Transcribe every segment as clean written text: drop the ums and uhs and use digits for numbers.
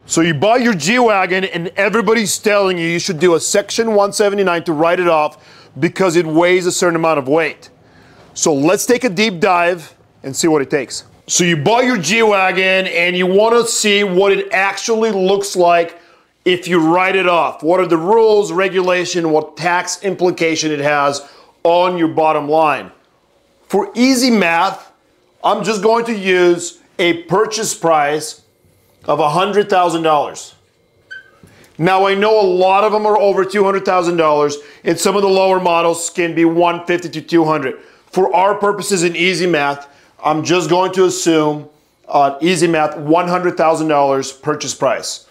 So you buy your G-Wagon and everybody's telling you should do a Section 179 to write it off because it weighs a certain amount of weight. So let's take a deep dive and see what it takes. So you buy your G-Wagon and you want to see what it actually looks like if you write it off. What are the rules, regulation, what tax implication it has on your bottom line. For easy math, I'm just going to use a purchase price of $100,000. Now I know a lot of them are over $200,000 and some of the lower models can be $150,000 to $200,000. For our purposes in easy math, I'm just going to assume easy math $100,000 purchase price.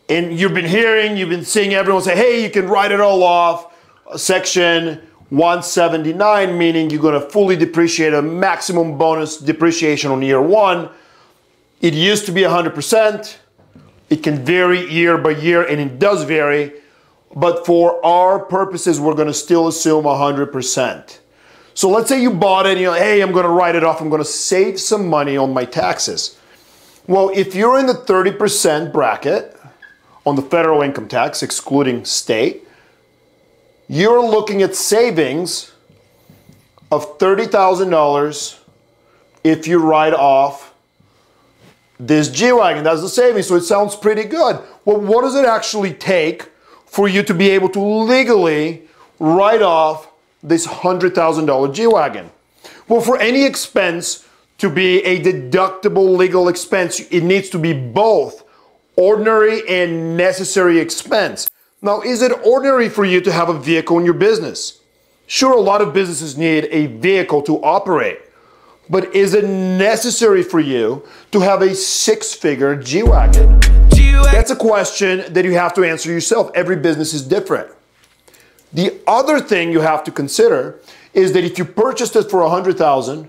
And you've been seeing everyone say, hey, you can write it all off. Section 179, meaning you're going to fully depreciate a maximum bonus depreciation on year one. It used to be 100%. It can vary year by year, and it does vary. But for our purposes, we're going to still assume 100%. So let's say you bought it and you're like, hey, I'm going to write it off. I'm going to save some money on my taxes. Well, if you're in the 30% bracket on the federal income tax, excluding state, you're looking at savings of $30,000 if you write off this G-Wagon. That's the savings, so it sounds pretty good. Well, what does it actually take for you to be able to legally write off this $100,000 G-Wagon? Well, for any expense to be a deductible legal expense, it needs to be both ordinary and necessary expense. Now, is it ordinary for you to have a vehicle in your business? Sure, a lot of businesses need a vehicle to operate. But is it necessary for you to have a six-figure G-Wagon? That's a question that you have to answer yourself. Every business is different. The other thing you have to consider is that if you purchased it for $100,000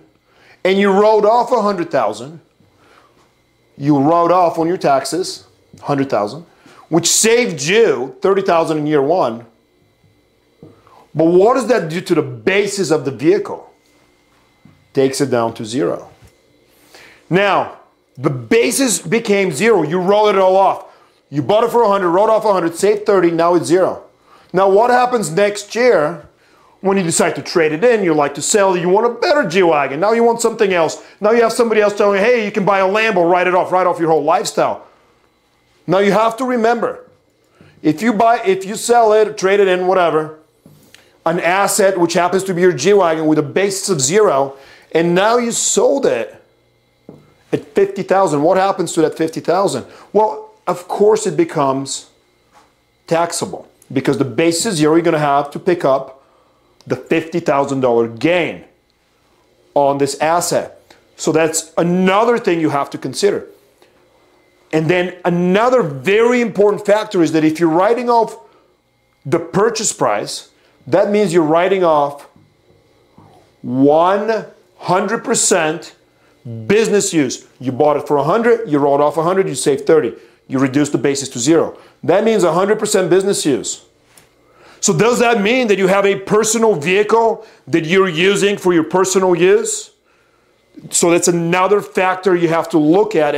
and you wrote off $100,000, you wrote off on your taxes $100,000, which saved you $30,000 in year one. But what does that do to the basis of the vehicle? Takes it down to zero. Now, the basis became zero. You roll it all off. You bought it for 100, wrote off 100, saved 30, now it's zero. Now, what happens next year when you decide to trade it in? You like to sell, you want a better G-Wagon. Now you want something else. Now you have somebody else telling you, hey, you can buy a Lambo, write off your whole lifestyle. Now you have to remember, if you sell it, trade it in, whatever, an asset which happens to be your G-Wagon with a basis of zero, and now you sold it at $50,000. What happens to that $50,000? Well, of course it becomes taxable because the basis is zero. You're going to have to pick up the $50,000 gain on this asset. So that's another thing you have to consider. And then another very important factor is that if you're writing off the purchase price, that means you're writing off 100% business use. You bought it for 100, you wrote off 100, you saved 30. You reduce the basis to zero. That means 100% business use. So does that mean that you have a personal vehicle that you're using for your personal use? So that's another factor you have to look at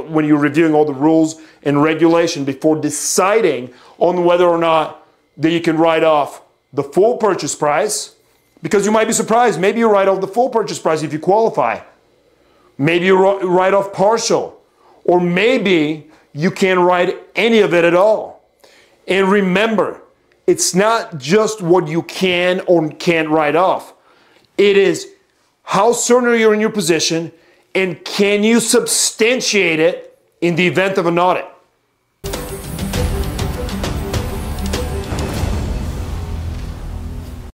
when you're reviewing all the rules and regulation before deciding on whether or not that you can write off the full purchase price. Because you might be surprised. Maybe you write off the full purchase price if you qualify. Maybe you write off partial. Or maybe you can't write any of it at all. And remember, it's not just what you can or can't write off. It is how certain are you in your position and can you substantiate it in the event of an audit.